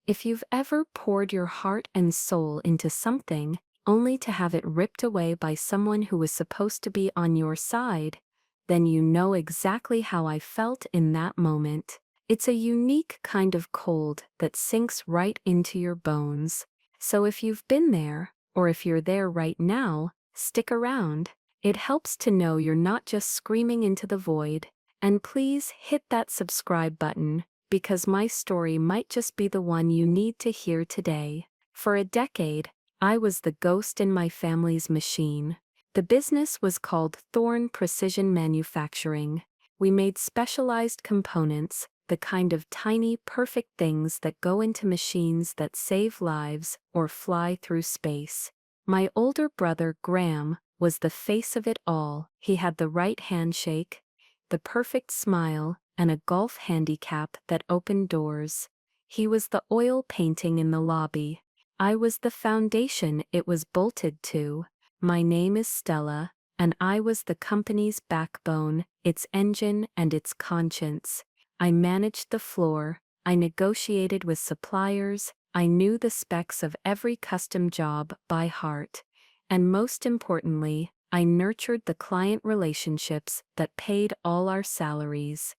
If you've ever poured your heart and soul into something, only to have it ripped away by someone who was supposed to be on your side, then you know exactly how I felt in that moment. It's a unique kind of cold that sinks right into your bones. So if you've been there, or if you're there right now, stick around. It helps to know you're not just screaming into the void. And please hit that subscribe button, because my story might just be the one you need to hear today. For a decade, I was the ghost in my family's machine. The business was called Thorn Precision Manufacturing. We made specialized components, the kind of tiny, perfect things that go into machines that save lives or fly through space. My older brother, Graham, was the face of it all. He had the right handshake, the perfect smile, and a golf handicap that opened doors. He was the oil painting in the lobby. I was the foundation it was bolted to. My name is Stella, and I was the company's backbone, its engine and its conscience. I managed the floor, I negotiated with suppliers, I knew the specs of every custom job by heart. And most importantly, I nurtured the client relationships that paid all our salaries.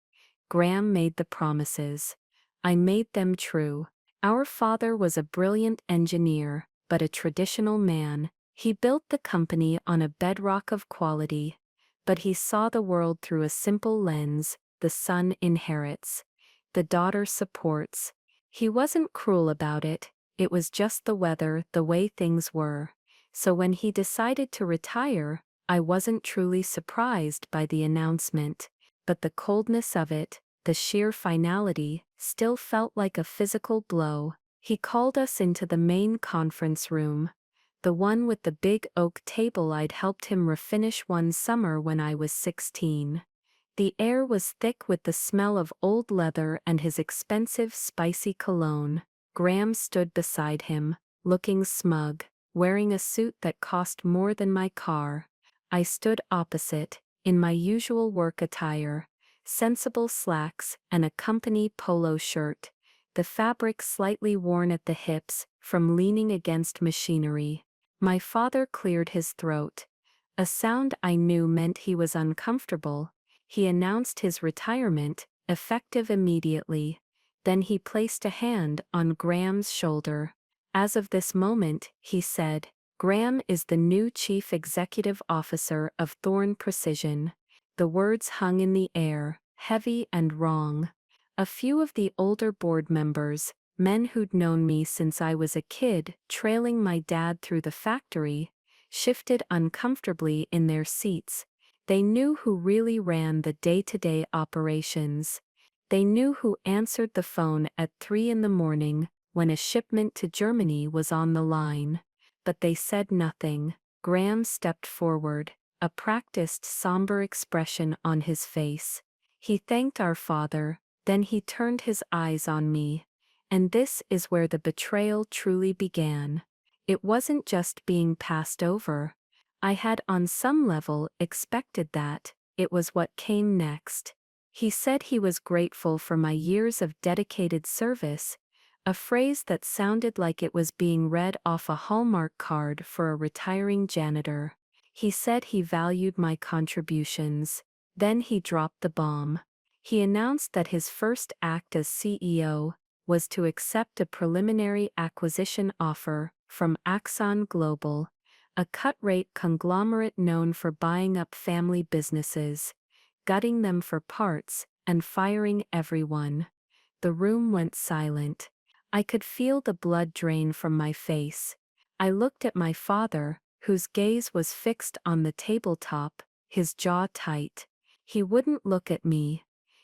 Graham made the promises. I made them true. Our father was a brilliant engineer, but a traditional man. He built the company on a bedrock of quality. But he saw the world through a simple lens: the son inherits, the daughter supports. He wasn't cruel about it, it was just the weather, the way things were. So when he decided to retire, I wasn't truly surprised by the announcement, but the coldness of it, the sheer finality, still felt like a physical blow. He called us into the main conference room, the one with the big oak table I'd helped him refinish one summer when I was 16. The air was thick with the smell of old leather and his expensive spicy cologne. Graham stood beside him, looking smug, wearing a suit that cost more than my car. I stood opposite, in my usual work attire, sensible slacks and a company polo shirt, the fabric slightly worn at the hips from leaning against machinery. My father cleared his throat. A sound I knew meant he was uncomfortable. He announced his retirement, effective immediately. Then he placed a hand on Graham's shoulder. As of this moment, he said, Graham is the new Chief Executive Officer of Thorn Precision. The words hung in the air, heavy and wrong. A few of the older board members, men who'd known me since I was a kid, trailing my dad through the factory, shifted uncomfortably in their seats. They knew who really ran the day-to-day operations. They knew who answered the phone at 3 in the morning when a shipment to Germany was on the line. But they said nothing. Graham stepped forward, a practiced somber expression on his face. He thanked our father, then he turned his eyes on me. And this is where the betrayal truly began. It wasn't just being passed over. I had on some level expected that. It was what came next. He said he was grateful for my years of dedicated service, a phrase that sounded like it was being read off a Hallmark card for a retiring janitor. He said he valued my contributions. Then he dropped the bomb. He announced that his first act as CEO was to accept a preliminary acquisition offer from Axon Global, a cut-rate conglomerate known for buying up family businesses, gutting them for parts, and firing everyone. The room went silent. I could feel the blood drain from my face. I looked at my father, whose gaze was fixed on the tabletop, his jaw tight. He wouldn't look at me.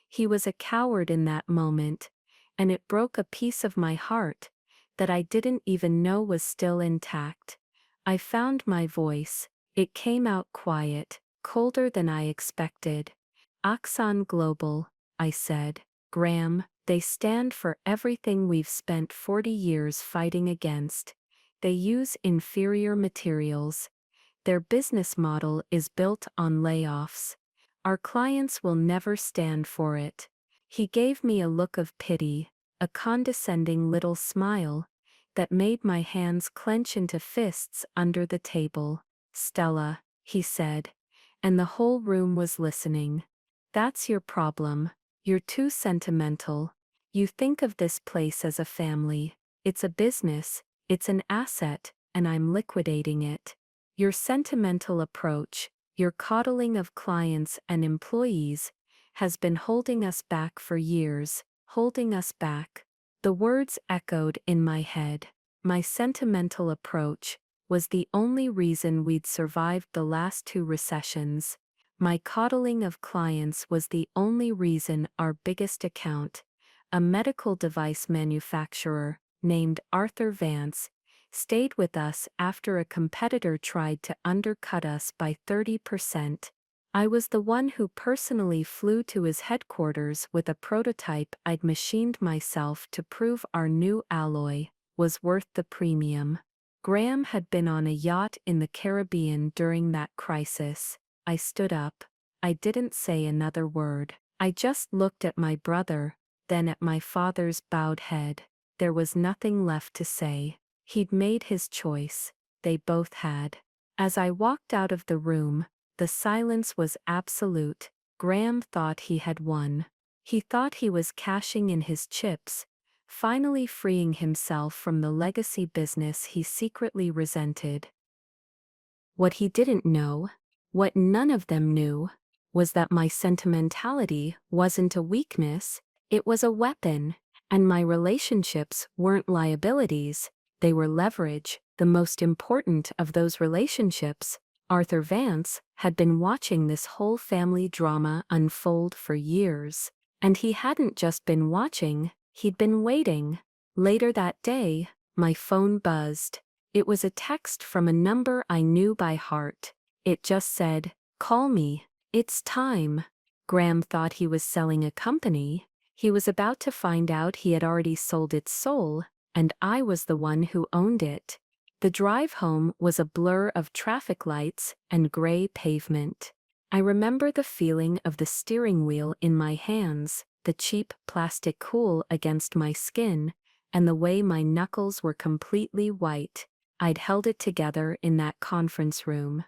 He was a coward in that moment, and it broke a piece of my heart that I didn't even know was still intact. I found my voice. It came out quiet, colder than I expected. Axon Global, I said. Graham, they stand for everything we've spent 40 years fighting against. They use inferior materials. Their business model is built on layoffs. Our clients will never stand for it. He gave me a look of pity, a condescending little smile that made my hands clench into fists under the table. "Stella," he said, and the whole room was listening. "That's your problem. You're too sentimental. You think of this place as a family. It's a business, it's an asset, and I'm liquidating it. Your sentimental approach, your coddling of clients and employees, has been holding us back for years, holding us back." The words echoed in my head. My sentimental approach was the only reason we'd survived the last 2 recessions. My coddling of clients was the only reason our biggest account, a medical device manufacturer named Arthur Vance, stayed with us after a competitor tried to undercut us by 30%. I was the one who personally flew to his headquarters with a prototype I'd machined myself to prove our new alloy was worth the premium. Graham had been on a yacht in the Caribbean during that crisis. I stood up. I didn't say another word. I just looked at my brother, then at my father's bowed head. There was nothing left to say. He'd made his choice. They both had. As I walked out of the room, the silence was absolute. Graham thought he had won. He thought he was cashing in his chips, finally freeing himself from the legacy business he secretly resented. What he didn't know, what none of them knew, was that my sentimentality wasn't a weakness, it was a weapon, and my relationships weren't liabilities, they were leverage. The most important of those relationships, Arthur Vance, had been watching this whole family drama unfold for years. And he hadn't just been watching, he'd been waiting. Later that day, my phone buzzed. It was a text from a number I knew by heart. It just said, "Call me. It's time." Graham thought he was selling a company. He was about to find out he had already sold its soul, and I was the one who owned it. The drive home was a blur of traffic lights and gray pavement. I remember the feeling of the steering wheel in my hands, the cheap plastic cool against my skin, and the way my knuckles were completely white. I'd held it together in that conference room.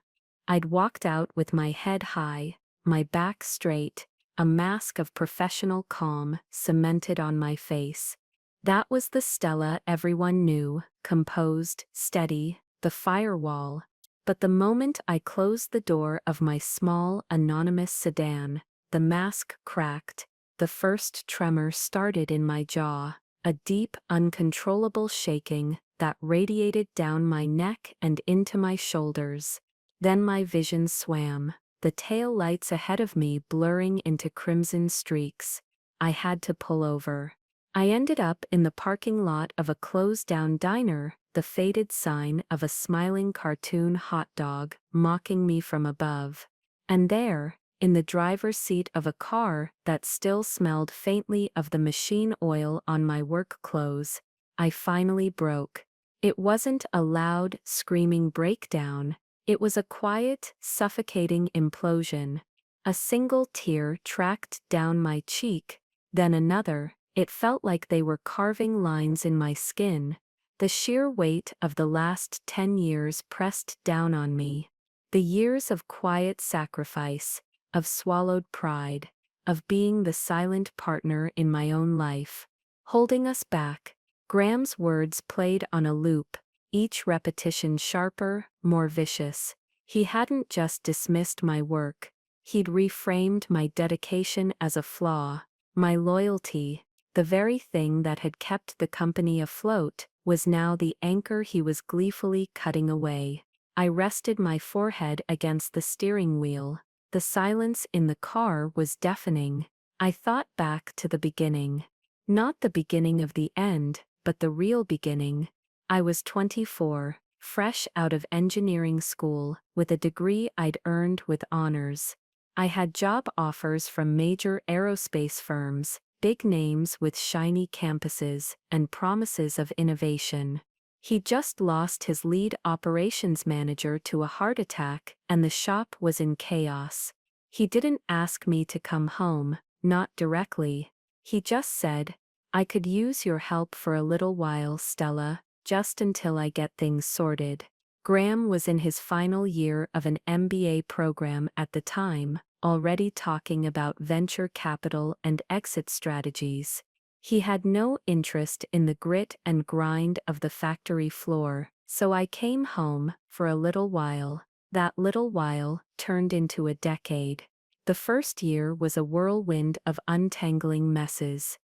I'd walked out with my head high, my back straight, a mask of professional calm cemented on my face. That was the Stella everyone knew, composed, steady, the firewall. But the moment I closed the door of my small, anonymous sedan, the mask cracked, the first tremor started in my jaw, a deep, uncontrollable shaking that radiated down my neck and into my shoulders. Then my vision swam, the tail lights ahead of me blurring into crimson streaks. I had to pull over. I ended up in the parking lot of a closed-down diner, the faded sign of a smiling cartoon hot dog mocking me from above. And there, in the driver's seat of a car that still smelled faintly of the machine oil on my work clothes, I finally broke. It wasn't a loud, screaming breakdown. It was a quiet, suffocating implosion. A single tear tracked down my cheek, then another. It felt like they were carving lines in my skin. The sheer weight of the last 10 years pressed down on me. The years of quiet sacrifice, of swallowed pride, of being the silent partner in my own life. Holding us back, Graham's words played on a loop, each repetition sharper, more vicious. He hadn't just dismissed my work. He'd reframed my dedication as a flaw. My loyalty, the very thing that had kept the company afloat, was now the anchor he was gleefully cutting away. I rested my forehead against the steering wheel. The silence in the car was deafening. I thought back to the beginning. Not the beginning of the end, but the real beginning. I was 24, fresh out of engineering school, with a degree I'd earned with honors. I had job offers from major aerospace firms, big names with shiny campuses and promises of innovation. He just lost his lead operations manager to a heart attack, and the shop was in chaos. He didn't ask me to come home, not directly. He just said, I could use your help for a little while, Stella, just until I get things sorted. Graham was in his final year of an MBA program at the time, already talking about venture capital and exit strategies. He had no interest in the grit and grind of the factory floor, so I came home for a little while. That little while turned into a decade. The first year was a whirlwind of untangling messes.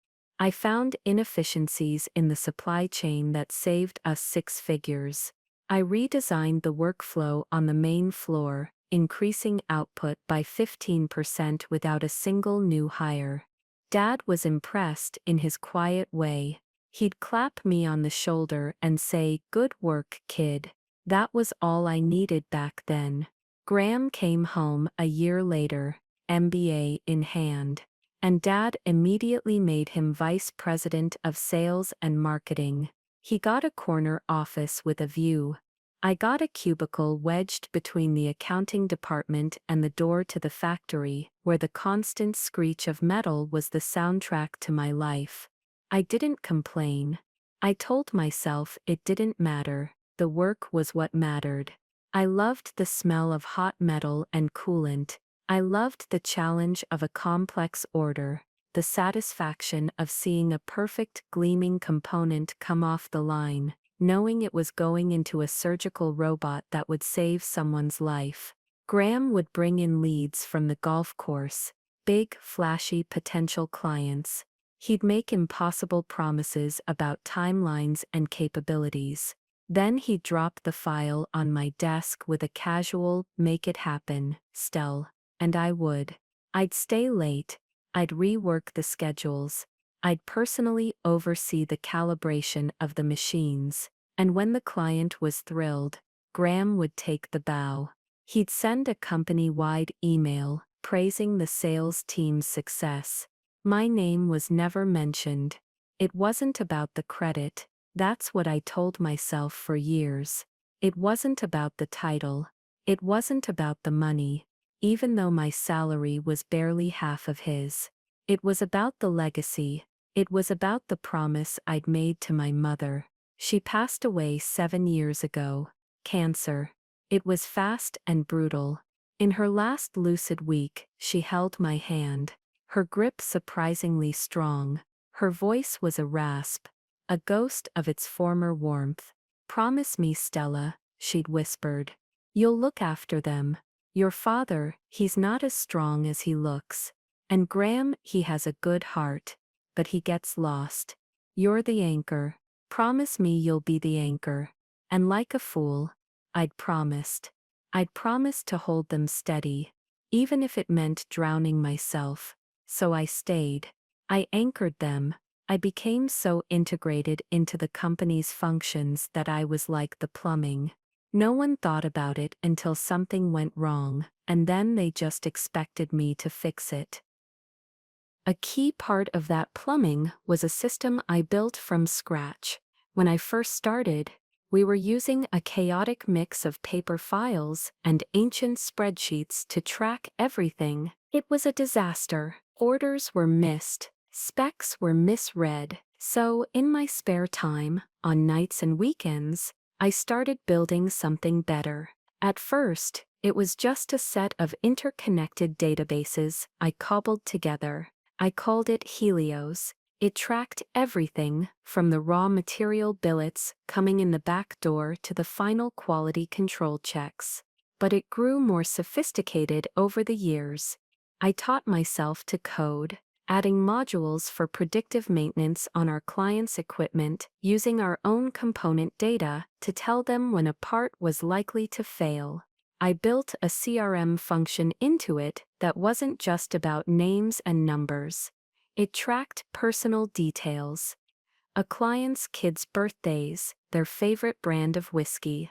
I found inefficiencies in the supply chain that saved us six figures. I redesigned the workflow on the main floor, increasing output by 15% without a single new hire. Dad was impressed in his quiet way. He'd clap me on the shoulder and say, "Good work, kid." That was all I needed back then. Graham came home a year later, MBA in hand, and Dad immediately made him vice president of sales and marketing. He got a corner office with a view. I got a cubicle wedged between the accounting department and the door to the factory, where the constant screech of metal was the soundtrack to my life. I didn't complain. I told myself it didn't matter, the work was what mattered. I loved the smell of hot metal and coolant. I loved the challenge of a complex order, the satisfaction of seeing a perfect gleaming component come off the line, knowing it was going into a surgical robot that would save someone's life. Graham would bring in leads from the golf course, big, flashy potential clients. He'd make impossible promises about timelines and capabilities. Then he'd drop the file on my desk with a casual, "Make it happen, Stell," and I would. I'd stay late. I'd rework the schedules. I'd personally oversee the calibration of the machines, and when the client was thrilled, Graham would take the bow. He'd send a company-wide email praising the sales team's success. My name was never mentioned. It wasn't about the credit, that's what I told myself for years. It wasn't about the title. It wasn't about the money, even though my salary was barely half of his. It was about the legacy. It was about the promise I'd made to my mother. She passed away 7 years ago. Cancer. It was fast and brutal. In her last lucid week, she held my hand. Her grip surprisingly strong. Her voice was a rasp, a ghost of its former warmth. "Promise me, Stella," she'd whispered. "You'll look after them. Your father, he's not as strong as he looks. And Graham, he has a good heart. But he gets lost. You're the anchor. Promise me you'll be the anchor." And like a fool, I'd promised. I'd promised to hold them steady, even if it meant drowning myself. So I stayed. I anchored them. I became so integrated into the company's functions that I was like the plumbing. No one thought about it until something went wrong, and then they just expected me to fix it. A key part of that plumbing was a system I built from scratch. When I first started, we were using a chaotic mix of paper files and ancient spreadsheets to track everything. It was a disaster. Orders were missed, specs were misread. So, in my spare time, on nights and weekends, I started building something better. At first, it was just a set of interconnected databases I cobbled together. I called it Helios. It tracked everything from the raw material billets coming in the back door to the final quality control checks. But it grew more sophisticated over the years. I taught myself to code, adding modules for predictive maintenance on our clients' equipment, using our own component data to tell them when a part was likely to fail. I built a CRM function into it that wasn't just about names and numbers. It tracked personal details. A client's kids' birthdays, their favorite brand of whiskey,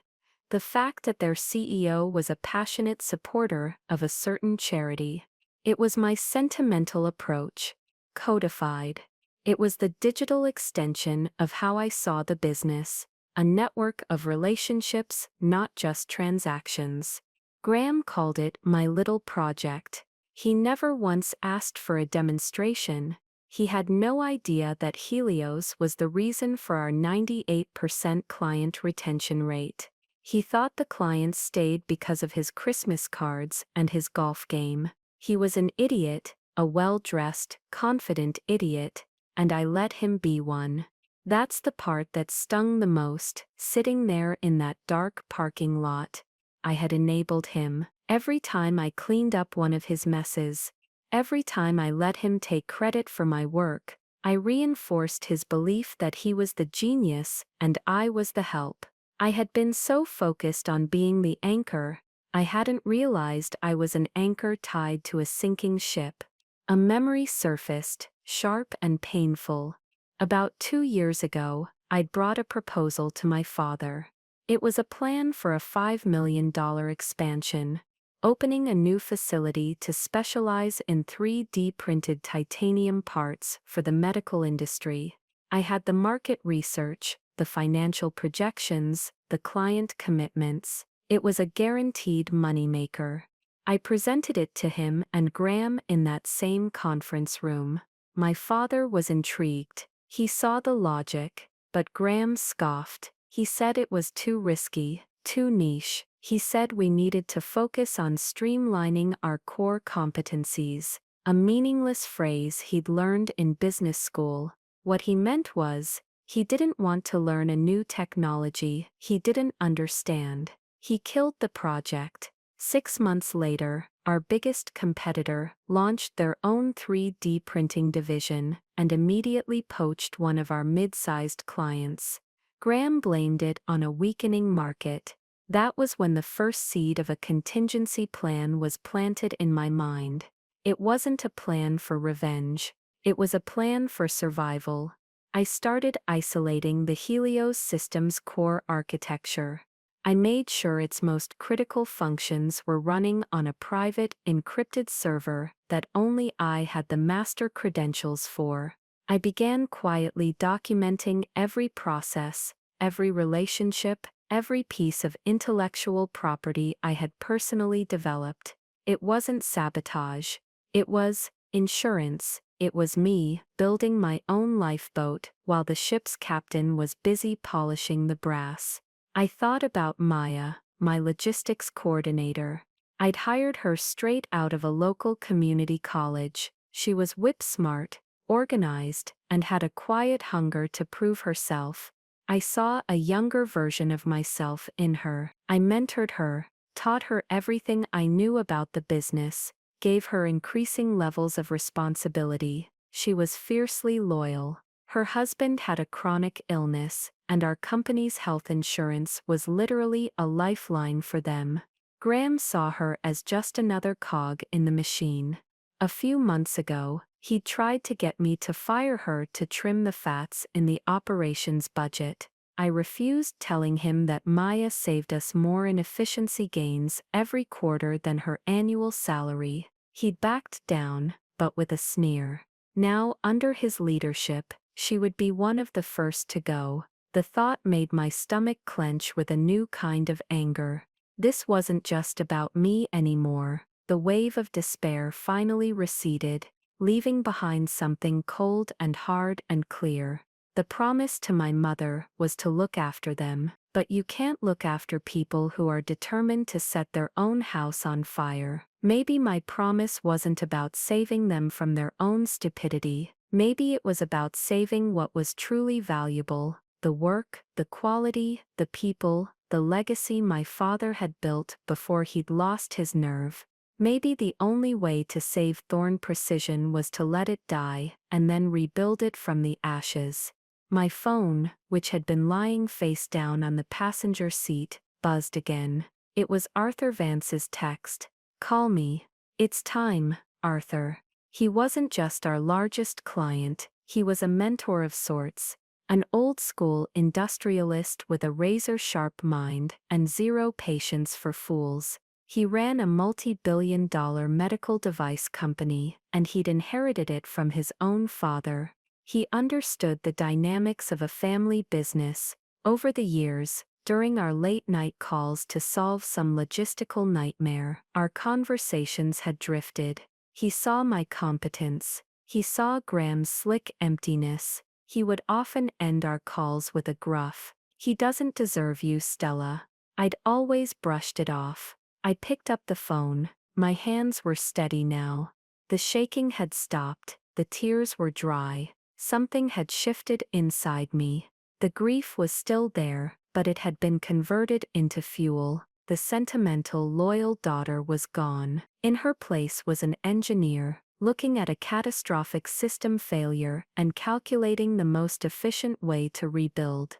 the fact that their CEO was a passionate supporter of a certain charity. It was my sentimental approach, codified. It was the digital extension of how I saw the business, a network of relationships, not just transactions. Graham called it my little project. He never once asked for a demonstration. He had no idea that Helios was the reason for our 98% client retention rate. He thought the clients stayed because of his Christmas cards and his golf game. He was an idiot, a well-dressed, confident idiot, and I let him be one. That's the part that stung the most, sitting there in that dark parking lot. I had enabled him. Every time I cleaned up one of his messes, every time I let him take credit for my work, I reinforced his belief that he was the genius and I was the help. I had been so focused on being the anchor, I hadn't realized I was an anchor tied to a sinking ship. A memory surfaced, sharp and painful. About 2 years ago, I'd brought a proposal to my father. It was a plan for a $5 million expansion, opening a new facility to specialize in 3D printed titanium parts for the medical industry. I had the market research, the financial projections, the client commitments. It was a guaranteed moneymaker. I presented it to him and Graham in that same conference room. My father was intrigued. He saw the logic, but Graham scoffed. He said it was too risky, too niche. He said we needed to focus on streamlining our core competencies, a meaningless phrase he'd learned in business school. What he meant was, he didn't want to learn a new technology he didn't understand. He killed the project. 6 months later, our biggest competitor launched their own 3D printing division and immediately poached one of our mid-sized clients. Graham blamed it on a weakening market. That was when the first seed of a contingency plan was planted in my mind. It wasn't a plan for revenge. It was a plan for survival. I started isolating the Helios system's core architecture. I made sure its most critical functions were running on a private, encrypted server that only I had the master credentials for. I began quietly documenting every process, every relationship, every piece of intellectual property I had personally developed. It wasn't sabotage. It was insurance. It was me building my own lifeboat while the ship's captain was busy polishing the brass. I thought about Maya, my logistics coordinator. I'd hired her straight out of a local community college. She was whip-smart, organized, and had a quiet hunger to prove herself. I saw a younger version of myself in her. I mentored her, taught her everything I knew about the business, gave her increasing levels of responsibility. She was fiercely loyal. Her husband had a chronic illness, and our company's health insurance was literally a lifeline for them. Graham saw her as just another cog in the machine. A few months ago, he tried to get me to fire her to trim the fats in the operations budget. I refused, telling him that Maya saved us more in efficiency gains every quarter than her annual salary. He backed down, but with a sneer. Now, under his leadership, she would be one of the first to go. The thought made my stomach clench with a new kind of anger. This wasn't just about me anymore. The wave of despair finally receded, leaving behind something cold and hard and clear. The promise to my mother was to look after them, but you can't look after people who are determined to set their own house on fire. Maybe my promise wasn't about saving them from their own stupidity. Maybe it was about saving what was truly valuable: the work, the quality, the people, the legacy my father had built before he'd lost his nerve. Maybe the only way to save Thorn Precision was to let it die and then rebuild it from the ashes. My phone, which had been lying face down on the passenger seat, buzzed again. It was Arthur Vance's text. "Call me. It's time, Arthur." He wasn't just our largest client, he was a mentor of sorts. An old-school industrialist with a razor-sharp mind and zero patience for fools. He ran a multi-billion-dollar medical device company, and he'd inherited it from his own father. He understood the dynamics of a family business. Over the years, during our late-night calls to solve some logistical nightmare, our conversations had drifted. He saw my competence. He saw Graham's slick emptiness. He would often end our calls with a gruff, "He doesn't deserve you, Stella." I'd always brushed it off. I picked up the phone. My hands were steady now. The shaking had stopped, the tears were dry. Something had shifted inside me. The grief was still there, but it had been converted into fuel. The sentimental, loyal daughter was gone. In her place was an engineer, looking at a catastrophic system failure and calculating the most efficient way to rebuild.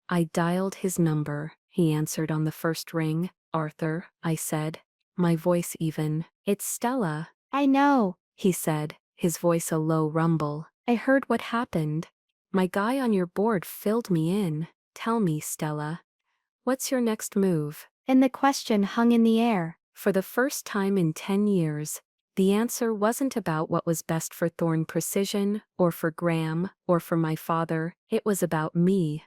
I dialed his number. He answered on the first ring. "Arthur," I said, my voice even. "It's Stella." "I know," he said, his voice a low rumble. "I heard what happened. My guy on your board filled me in. Tell me, Stella, what's your next move?" And the question hung in the air. For the first time in 10 years, the answer wasn't about what was best for Thorn Precision, or for Graham, or for my father. It was about me.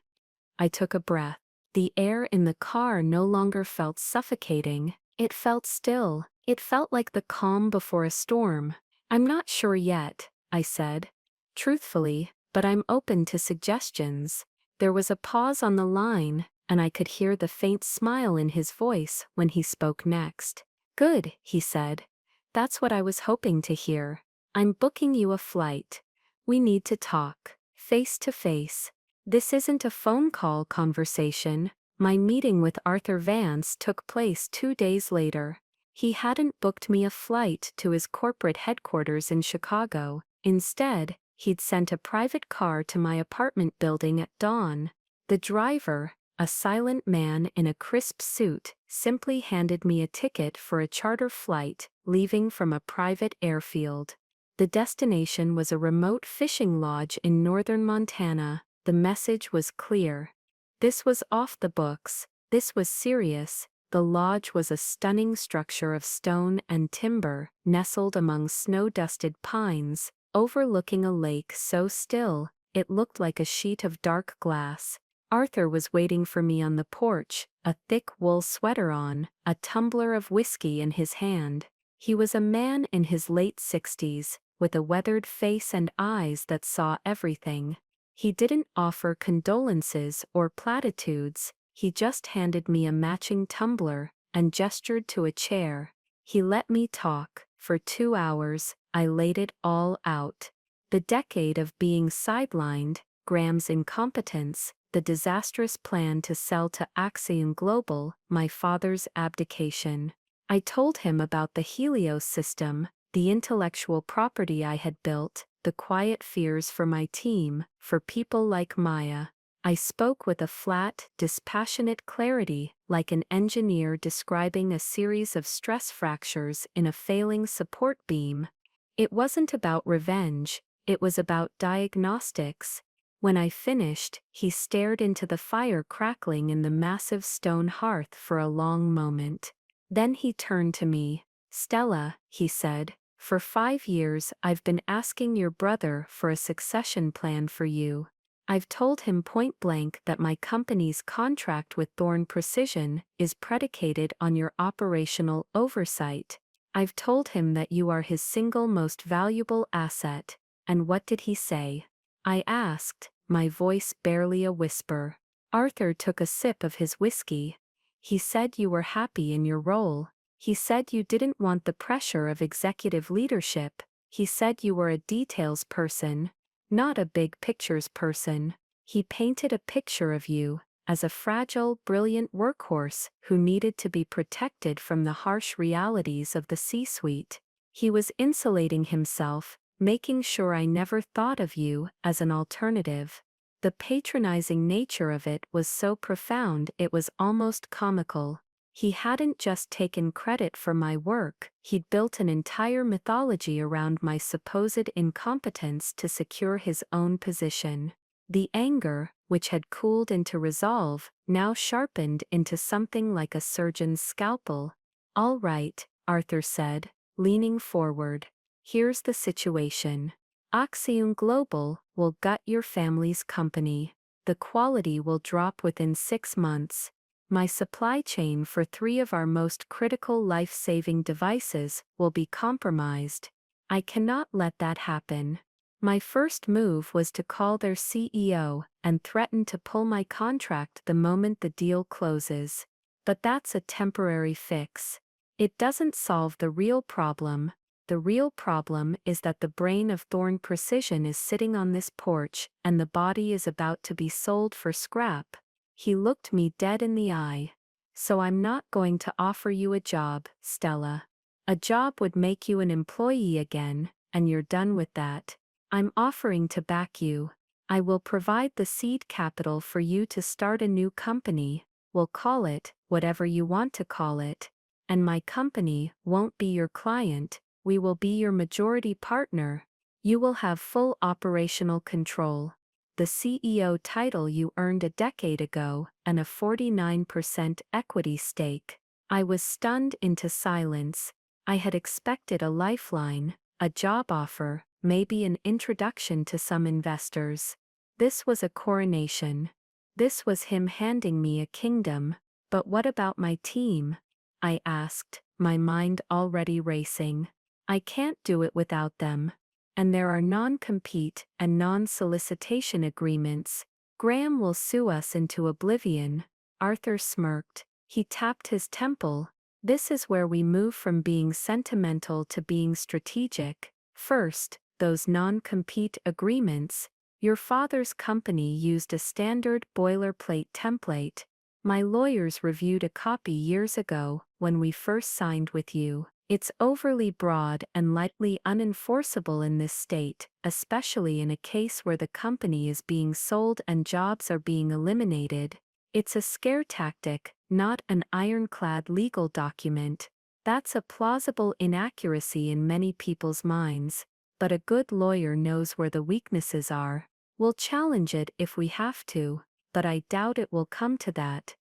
I took a breath. The air in the car no longer felt suffocating. It felt still. It felt like the calm before a storm. "I'm not sure yet," I said, truthfully, "but I'm open to suggestions." There was a pause on the line, and I could hear the faint smile in his voice when he spoke next. "Good," he said. "That's what I was hoping to hear. I'm booking you a flight. We need to talk, face to face. This isn't a phone call conversation." My meeting with Arthur Vance took place 2 days later. He hadn't booked me a flight to his corporate headquarters in Chicago. Instead, he'd sent a private car to my apartment building at dawn. The driver, a silent man in a crisp suit, simply handed me a ticket for a charter flight, leaving from a private airfield. The destination was a remote fishing lodge in northern Montana. The message was clear. This was off the books. This was serious. The lodge was a stunning structure of stone and timber, nestled among snow-dusted pines, overlooking a lake so still, it looked like a sheet of dark glass. Arthur was waiting for me on the porch, a thick wool sweater on, a tumbler of whiskey in his hand. He was a man in his late 60s, with a weathered face and eyes that saw everything. He didn't offer condolences or platitudes. He just handed me a matching tumbler and gestured to a chair. He let me talk. For 2 hours, I laid it all out. The decade of being sidelined, Graham's incompetence, the disastrous plan to sell to Axiom Global, my father's abdication. I told him about the Helios system, the intellectual property I had built, the quiet fears for my team, for people like Maya. I spoke with a flat, dispassionate clarity, like an engineer describing a series of stress fractures in a failing support beam. It wasn't about revenge, it was about diagnostics. When I finished, he stared into the fire crackling in the massive stone hearth for a long moment. Then he turned to me. "Stella," he said, "for 5 years I've been asking your brother for a succession plan for you. I've told him point blank that my company's contract with Thorn Precision is predicated on your operational oversight. I've told him that you are his single most valuable asset." And what did he say? I asked, my voice barely a whisper. Arthur took a sip of his whiskey. "He said you were happy in your role. He said you didn't want the pressure of executive leadership. He said you were a details person, not a big pictures person. He painted a picture of you as a fragile, brilliant workhorse who needed to be protected from the harsh realities of the C-suite. He was insulating himself, making sure I never thought of you as an alternative." The patronizing nature of it was so profound it was almost comical. He hadn't just taken credit for my work, he'd built an entire mythology around my supposed incompetence to secure his own position. The anger, which had cooled into resolve, now sharpened into something like a surgeon's scalpel. "All right," Arthur said, leaning forward. "Here's the situation. Axiom Global will gut your family's company. The quality will drop within 6 months. My supply chain for 3 of our most critical life-saving devices will be compromised. I cannot let that happen. My first move was to call their CEO and threaten to pull my contract the moment the deal closes. But that's a temporary fix. It doesn't solve the real problem. The real problem is that the brain of Thorn Precision is sitting on this porch and the body is about to be sold for scrap. He looked me dead in the eye. So I'm not going to offer you a job, Stella. A job would make you an employee again, and you're done with that. I'm offering to back you. I will provide the seed capital for you to start a new company. We'll call it whatever you want to call it. And my company won't be your client, we will be your majority partner. You will have full operational control. The CEO title you earned a decade ago, and a 49% equity stake. I was stunned into silence. I had expected a lifeline, a job offer, maybe an introduction to some investors. This was a coronation. This was him handing me a kingdom. But what about my team? I asked, my mind already racing. I can't do it without them. And there are non-compete and non-solicitation agreements. Graham will sue us into oblivion. Arthur smirked. He tapped his temple. This is where we move from being sentimental to being strategic. First, those non-compete agreements. Your father's company used a standard boilerplate template. My lawyers reviewed a copy years ago when we first signed with you. It's overly broad and likely unenforceable in this state, especially in a case where the company is being sold and jobs are being eliminated. It's a scare tactic, not an ironclad legal document. That's a plausible inaccuracy in many people's minds, but a good lawyer knows where the weaknesses are. We'll challenge it if we have to, but I doubt it will come to that.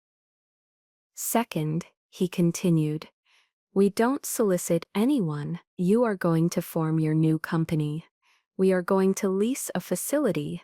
Second, he continued, we don't solicit anyone. You are going to form your new company. We are going to lease a facility.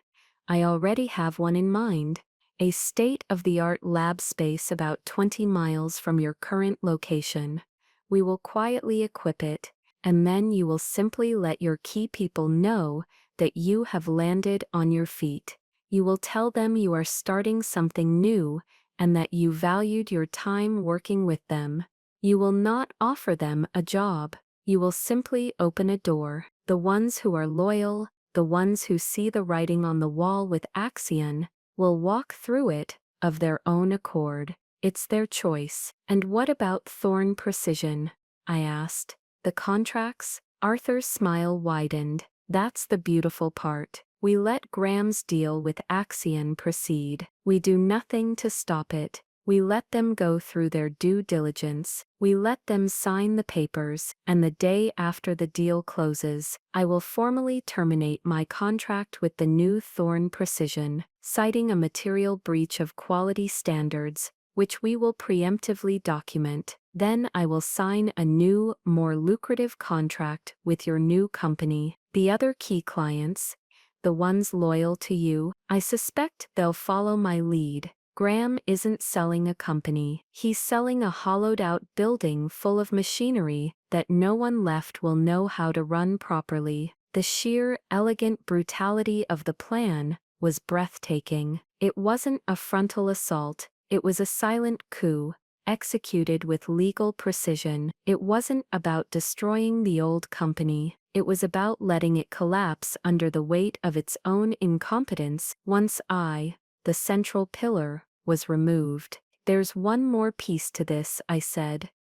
I already have one in mind. A state-of-the-art lab space about 20 miles from your current location. We will quietly equip it, and then you will simply let your key people know that you have landed on your feet. You will tell them you are starting something new and that you valued your time working with them. You will not offer them a job. You will simply open a door. The ones who are loyal, the ones who see the writing on the wall with Axion, will walk through it of their own accord. It's their choice. And what about Thorn Precision? I asked. The contracts? Arthur's smile widened. That's the beautiful part. We let Graham's deal with Axion proceed. We do nothing to stop it. We let them go through their due diligence. We let them sign the papers, and the day after the deal closes, I will formally terminate my contract with the new Thorn Precision, citing a material breach of quality standards, which we will preemptively document. Then I will sign a new, more lucrative contract with your new company. The other key clients, the ones loyal to you, I suspect they'll follow my lead. Graham isn't selling a company. He's selling a hollowed-out building full of machinery that no one left will know how to run properly. The sheer, elegant brutality of the plan was breathtaking. It wasn't a frontal assault. It was a silent coup, executed with legal precision. It wasn't about destroying the old company. It was about letting it collapse under the weight of its own incompetence once the central pillar, was removed. There's one more piece to this, I said,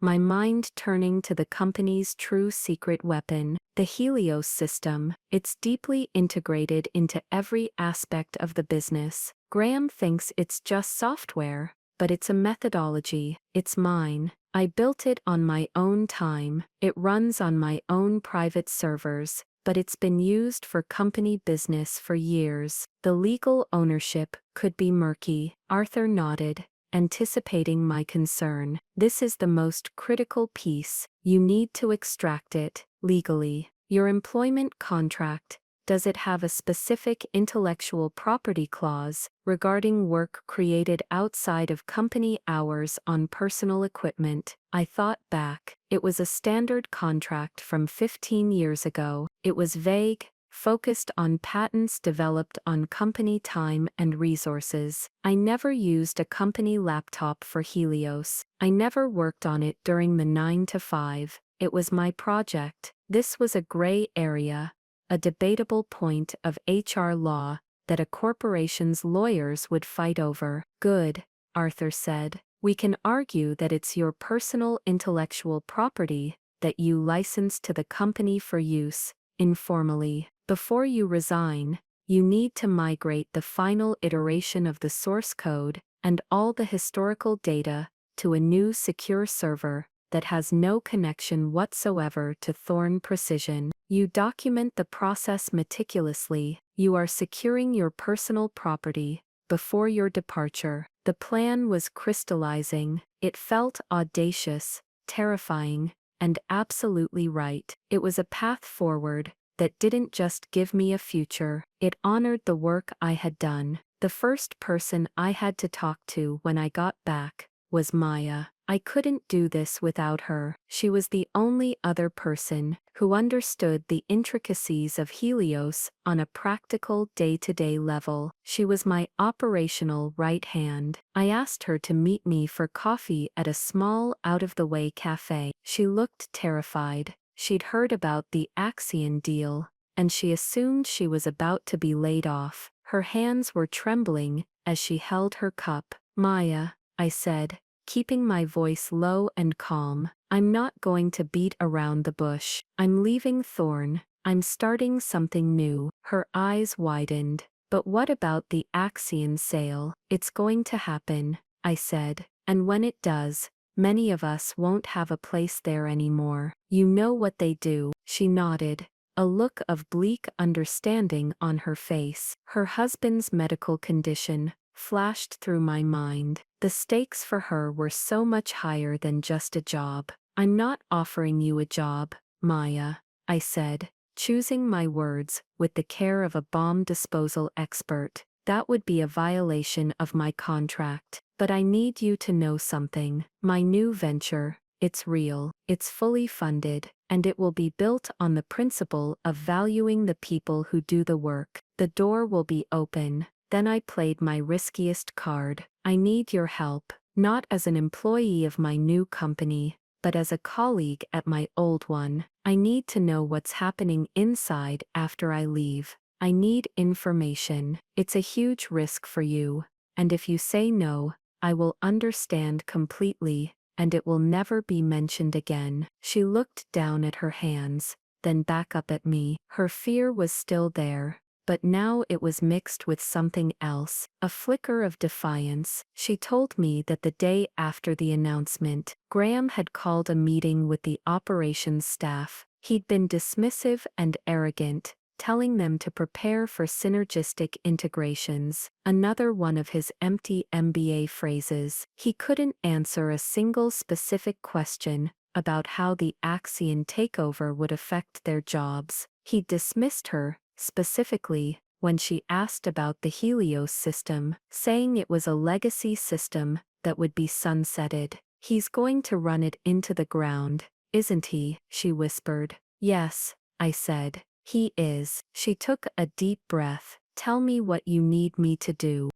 my mind turning to the company's true secret weapon, the Helios system. It's deeply integrated into every aspect of the business. Graham thinks it's just software, but it's a methodology. It's mine. I built it on my own time. It runs on my own private servers, but it's been used for company business for years. The legal ownership could be murky. Arthur nodded, anticipating my concern. This is the most critical piece. You need to extract it, legally. Your employment contract, Does it have a specific intellectual property clause regarding work created outside of company hours on personal equipment? I thought back. It was a standard contract from 15 years ago. It was vague, focused on patents developed on company time and resources. I never used a company laptop for Helios. I never worked on it during the 9 to 5. It was my project. This was a gray area, a debatable point of HR law that a corporation's lawyers would fight over. Good, Arthur said. We can argue that it's your personal intellectual property that you license to the company for use, informally. Before you resign, you need to migrate the final iteration of the source code and all the historical data to a new secure server that has no connection whatsoever to Thorn Precision. You document the process meticulously. You are securing your personal property before your departure. The plan was crystallizing. It felt audacious, terrifying, and absolutely right. It was a path forward that didn't just give me a future. It honored the work I had done. The first person I had to talk to when I got back was Maya. I couldn't do this without her. She was the only other person who understood the intricacies of Helios on a practical day-to-day level. She was my operational right hand. I asked her to meet me for coffee at a small out-of-the-way cafe. She looked terrified. She'd heard about the Axion deal, and she assumed she was about to be laid off. Her hands were trembling as she held her cup. Maya, I said, keeping my voice low and calm, I'm not going to beat around the bush. I'm leaving Thorn. I'm starting something new. Her eyes widened. But what about the Axion sale? It's going to happen, I said, and when it does, many of us won't have a place there anymore. You know what they do. She nodded, a look of bleak understanding on her face. Her husband's medical condition flashed through my mind. The stakes for her were so much higher than just a job. I'm not offering you a job, Maya, I said, choosing my words with the care of a bomb disposal expert. That would be a violation of my contract. But I need you to know something. My new venture, it's real, it's fully funded, and it will be built on the principle of valuing the people who do the work. The door will be open. Then I played my riskiest card. I need your help, not as an employee of my new company, but as a colleague at my old one. I need to know what's happening inside after I leave. I need information. It's a huge risk for you, and if you say no, I will understand completely, and it will never be mentioned again. She looked down at her hands, then back up at me. Her fear was still there, but now it was mixed with something else, a flicker of defiance. She told me that the day after the announcement, Graham had called a meeting with the operations staff. He'd been dismissive and arrogant, telling them to prepare for synergistic integrations, another one of his empty MBA phrases. He couldn't answer a single specific question about how the Axion takeover would affect their jobs. He dismissed her, specifically, when she asked about the Helios system, saying it was a legacy system that would be sunsetted. He's going to run it into the ground, isn't he? She whispered. Yes, I said. He is. She took a deep breath. Tell me what you need me to do.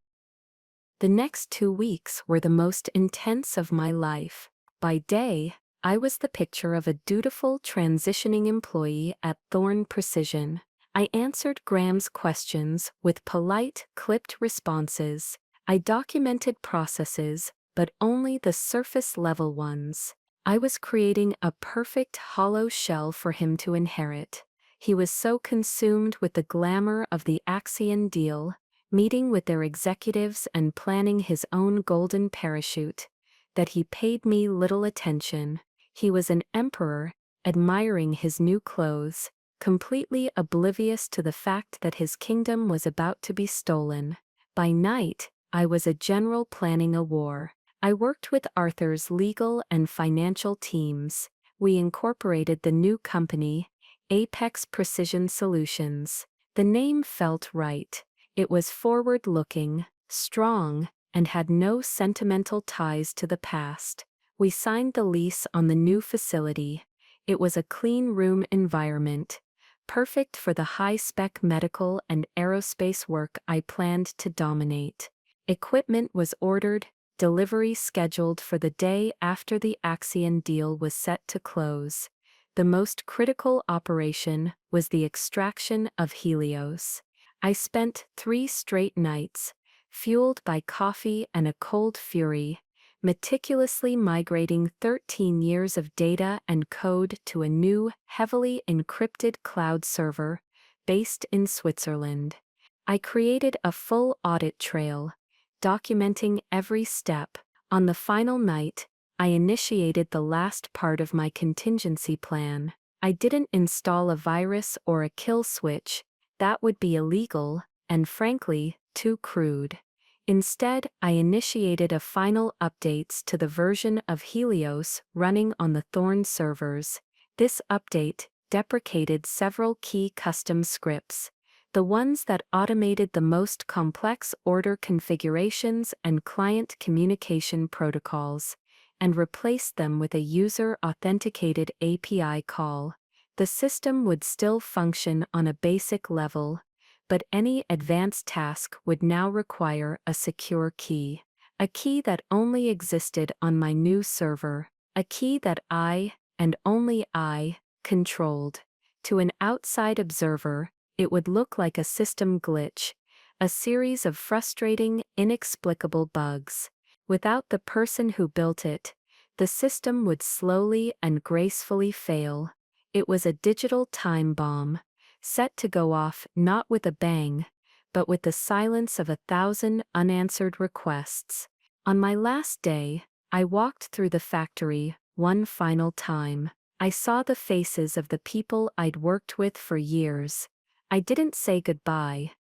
The next 2 weeks were the most intense of my life. By day, I was the picture of a dutiful transitioning employee at Thorn Precision. I answered Graham's questions with polite, clipped responses. I documented processes, but only the surface-level ones. I was creating a perfect hollow shell for him to inherit. He was so consumed with the glamour of the Axion deal, meeting with their executives and planning his own golden parachute, that he paid me little attention. He was an emperor, admiring his new clothes, completely oblivious to the fact that his kingdom was about to be stolen. By night, I was a general planning a war. I worked with Arthur's legal and financial teams. We incorporated the new company, Apex Precision Solutions. The name felt right. It was forward-looking, strong, and had no sentimental ties to the past. We signed the lease on the new facility. It was a clean room environment, perfect for the high-spec medical and aerospace work I planned to dominate. Equipment was ordered, delivery scheduled for the day after the Axion deal was set to close. The most critical operation was the extraction of Helios. I spent 3 straight nights, fueled by coffee and a cold fury, meticulously migrating 13 years of data and code to a new, heavily encrypted cloud server, based in Switzerland. I created a full audit trail, documenting every step. On the final night, I initiated the last part of my contingency plan. I didn't install a virus or a kill switch, that would be illegal, and frankly, too crude. Instead, I initiated a final updates to the version of Helios running on the Thorn servers. This update deprecated several key custom scripts, the ones that automated the most complex order configurations and client communication protocols, and replaced them with a user-authenticated API call. The system would still function on a basic level, but any advanced task would now require a secure key. A key that only existed on my new server. A key that I, and only I, controlled. To an outside observer, it would look like a system glitch, a series of frustrating, inexplicable bugs. Without the person who built it, the system would slowly and gracefully fail. It was a digital time bomb, set to go off not with a bang, but with the silence of 1,000 unanswered requests. On my last day, I walked through the factory one final time. I saw the faces of the people I'd worked with for years. I didn't say goodbye.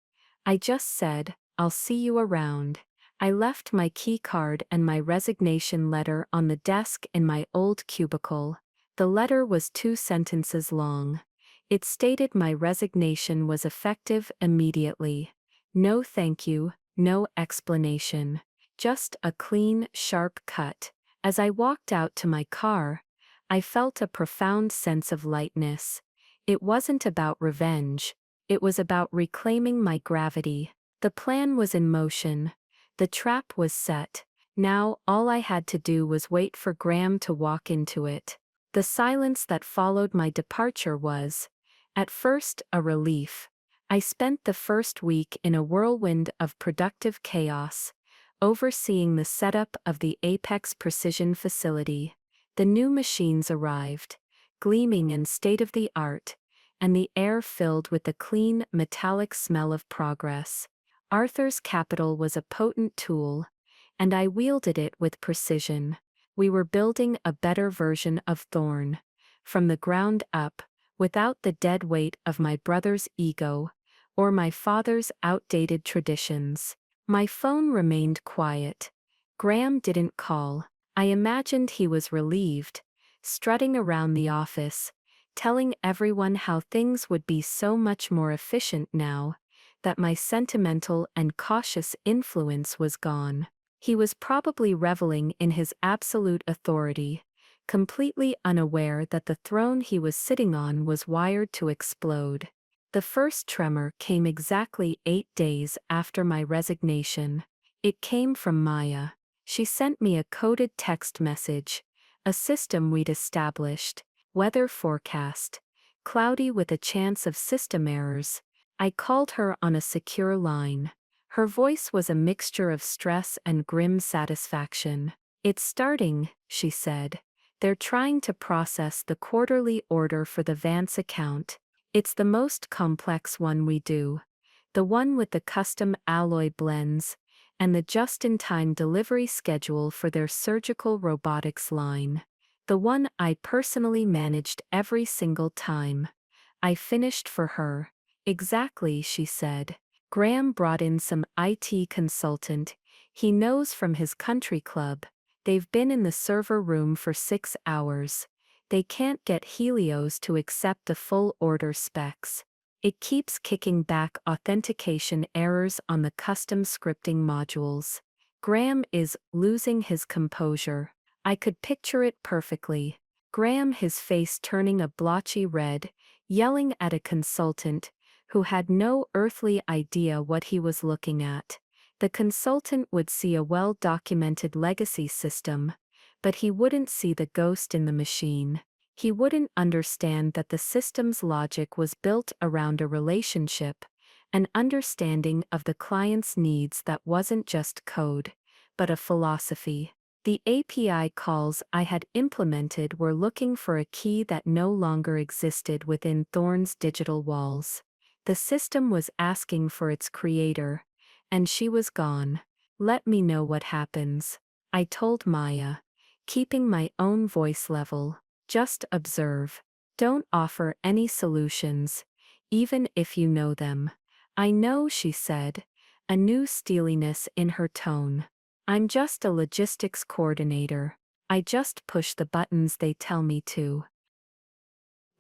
I just said, "I'll see you around." I left my key card and my resignation letter on the desk in my old cubicle. The letter was 2 sentences long. It stated my resignation was effective immediately. No thank you, no explanation. Just a clean, sharp cut. As I walked out to my car, I felt a profound sense of lightness. It wasn't about revenge. It was about reclaiming my gravity. The plan was in motion. The trap was set. Now all I had to do was wait for Graham to walk into it. The silence that followed my departure was, at first, a relief. I spent the first week in a whirlwind of productive chaos, overseeing the setup of the Apex Precision facility. The new machines arrived, gleaming and state-of-the-art, and the air filled with the clean, metallic smell of progress. Arthur's capital was a potent tool, and I wielded it with precision. We were building a better version of Thorn, from the ground up, without the dead weight of my brother's ego, or my father's outdated traditions. My phone remained quiet. Graham didn't call. I imagined he was relieved, strutting around the office, telling everyone how things would be so much more efficient now that my sentimental and cautious influence was gone. He was probably reveling in his absolute authority, completely unaware that the throne he was sitting on was wired to explode. The first tremor came exactly 8 days after my resignation. It came from Maya. She sent me a coded text message, a system we'd established, weather forecast, cloudy with a chance of system errors. I called her on a secure line. Her voice was a mixture of stress and grim satisfaction. "It's starting," she said. "They're trying to process the quarterly order for the Vance account. It's the most complex one we do. The one with the custom alloy blends, and the just-in-time delivery schedule for their surgical robotics line. The one I personally managed every single time. I finished for her." "Exactly," she said. "Graham brought in some IT consultant he knows from his country club. They've been in the server room for 6 hours. They can't get Helios to accept the full order specs. It keeps kicking back authentication errors on the custom scripting modules. Graham is losing his composure. I could picture it perfectly. Graham, his face turning a blotchy red, yelling at a consultant who had no earthly idea what he was looking at. The consultant would see a well-documented legacy system, but he wouldn't see the ghost in the machine. He wouldn't understand that the system's logic was built around a relationship, an understanding of the client's needs that wasn't just code, but a philosophy. The API calls I had implemented were looking for a key that no longer existed within Thorne's digital walls. The system was asking for its creator, and she was gone. Let me know what happens, I told Maya, keeping my own voice level. Just observe. Don't offer any solutions, even if you know them. I know, she said, a new steeliness in her tone. I'm just a logistics coordinator. I just push the buttons they tell me to.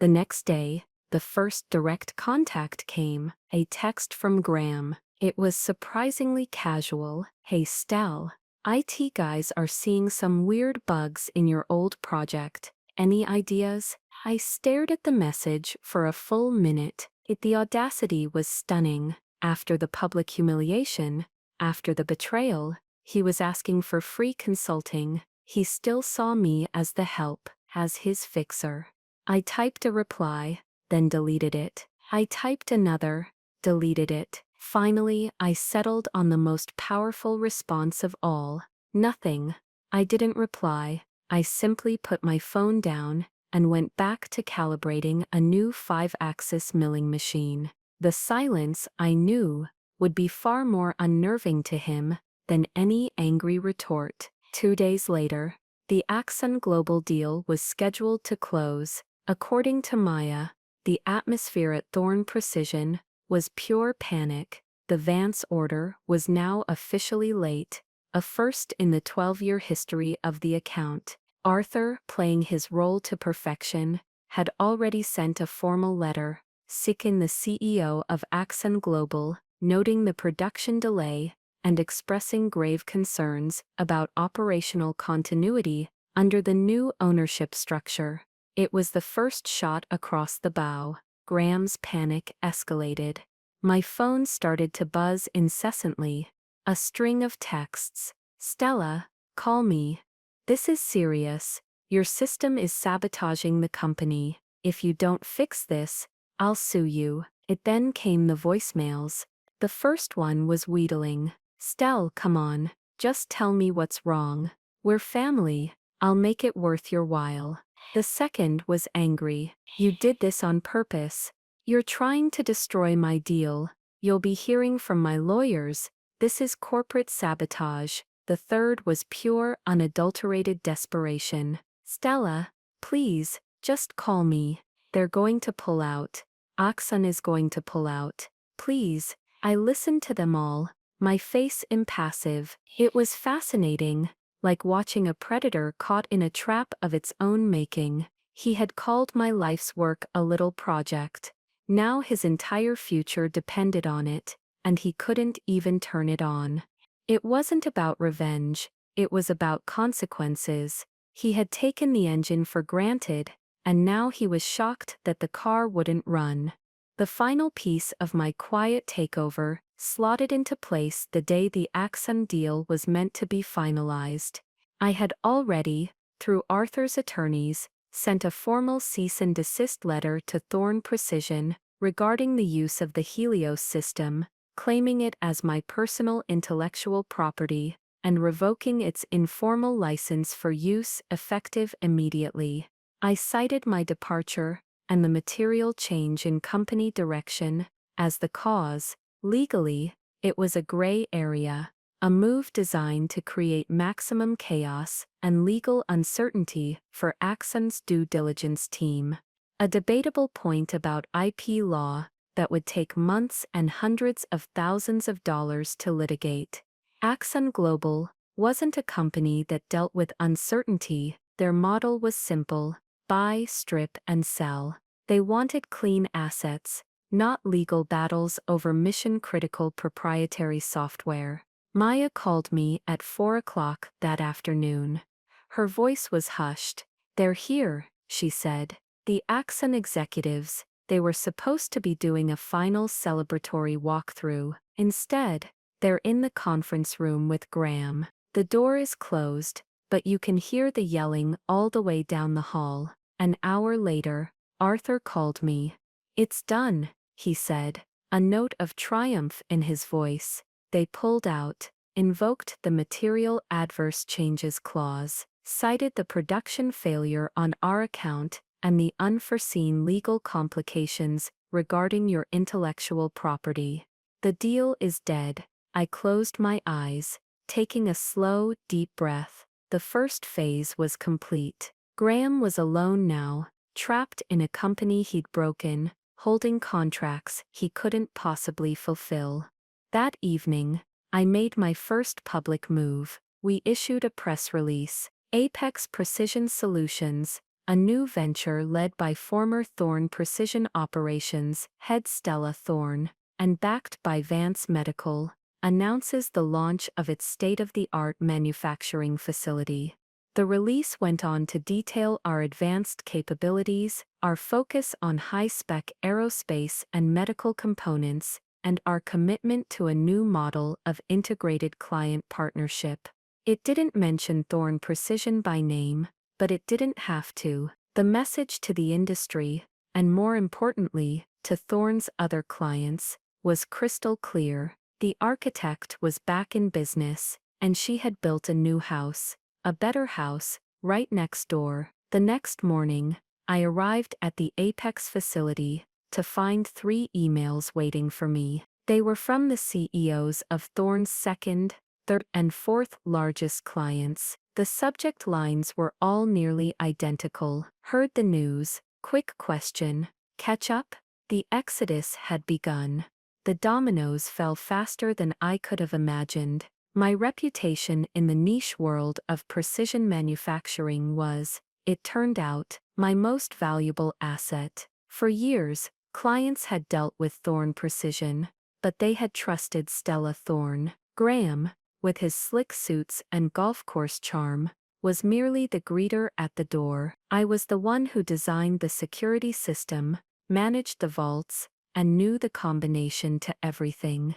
The next day, the first direct contact came, a text from Graham. It was surprisingly casual. Hey Stell, IT guys are seeing some weird bugs in your old project. Any ideas? I stared at the message for a full minute. The audacity was stunning. After the public humiliation, after the betrayal, he was asking for free consulting. He still saw me as the help, as his fixer. I typed a reply, then deleted it. I typed another, deleted it. Finally, I settled on the most powerful response of all. Nothing. I didn't reply. I simply put my phone down and went back to calibrating a new 5-axis milling machine. The silence, I knew, would be far more unnerving to him than any angry retort. 2 days later, the Axon Global deal was scheduled to close. According to Maya, the atmosphere at Thorne Precision was pure panic. The Vance order was now officially late, a first in the 12-year history of the account. Arthur, playing his role to perfection, had already sent a formal letter, seeking the CEO of Axon Global, noting the production delay and expressing grave concerns about operational continuity under the new ownership structure. It was the first shot across the bow. Graham's panic escalated. My phone started to buzz incessantly. A string of texts. Stella, call me. This is serious. Your system is sabotaging the company. If you don't fix this, I'll sue you. It then came the voicemails. The first one was wheedling. Stell, come on. Just tell me what's wrong. We're family. I'll make it worth your while. The second was angry. You did this on purpose. You're trying to destroy my deal. You'll be hearing from my lawyers. This is corporate sabotage. The third was pure, unadulterated desperation. Stella, please, just call me. They're going to pull out. Axon is going to pull out. Please. I listened to them all, my face impassive. It was fascinating, like watching a predator caught in a trap of its own making. He had called my life's work a little project. Now his entire future depended on it, and he couldn't even turn it on. It wasn't about revenge, it was about consequences. He had taken the engine for granted, and now he was shocked that the car wouldn't run. The final piece of my quiet takeover slotted into place the day the Axon deal was meant to be finalized. I had already, through Arthur's attorneys, sent a formal cease and desist letter to Thorne Precision regarding the use of the Helios system, claiming it as my personal intellectual property, and revoking its informal license for use effective immediately. I cited my departure and the material change in company direction as the cause. Legally, it was a gray area, a move designed to create maximum chaos and legal uncertainty for Axon's due diligence team. A debatable point about IP law that would take months and hundreds of thousands of dollars to litigate. Axon Global wasn't a company that dealt with uncertainty. Their model was simple: buy, strip, and sell. They wanted clean assets, not legal battles over mission-critical proprietary software. Maya called me at 4 o'clock that afternoon. Her voice was hushed. "They're here," she said. "The Axon executives. They were supposed to be doing a final celebratory walkthrough. Instead, they're in the conference room with Graham. The door is closed, but you can hear the yelling all the way down the hall." An hour later, Arthur called me. "It's done," he said, a note of triumph in his voice. "They pulled out, invoked the material adverse changes clause, cited the production failure on our account, and the unforeseen legal complications regarding your intellectual property. The deal is dead." I closed my eyes, taking a slow, deep breath. The first phase was complete. Graham was alone now, trapped in a company he'd broken, holding contracts he couldn't possibly fulfill. That evening, I made my first public move. We issued a press release. Apex Precision Solutions, a new venture led by former Thorne Precision Operations head Stella Thorne, and backed by Vance Medical, announces the launch of its state-of-the-art manufacturing facility. The release went on to detail our advanced capabilities, our focus on high-spec aerospace and medical components, and our commitment to a new model of integrated client partnership. It didn't mention Thorne Precision by name, but it didn't have to. The message to the industry, and more importantly, to Thorne's other clients, was crystal clear. The architect was back in business, and she had built a new house, a better house, right next door. The next morning, I arrived at the Apex facility to find 3 emails waiting for me. They were from the CEOs of Thorne's second, third, and fourth largest clients. The subject lines were all nearly identical. "Heard the news? Quick question. Catch up?" The exodus had begun. The dominoes fell faster than I could have imagined. My reputation in the niche world of precision manufacturing was, it turned out, my most valuable asset. For years, clients had dealt with Thorne Precision, but they had trusted Stella Thorne. Graham, with his slick suits and golf course charm, was merely the greeter at the door. I was the one who designed the security system, managed the vaults, and knew the combination to everything.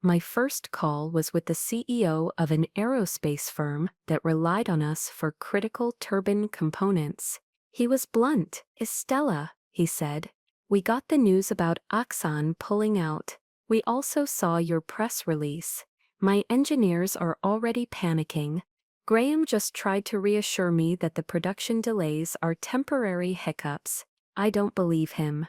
My first call was with the CEO of an aerospace firm that relied on us for critical turbine components. He was blunt. "Estella," he said, "we got the news about Axon pulling out. We also saw your press release. My engineers are already panicking. Graham just tried to reassure me that the production delays are temporary hiccups. I don't believe him.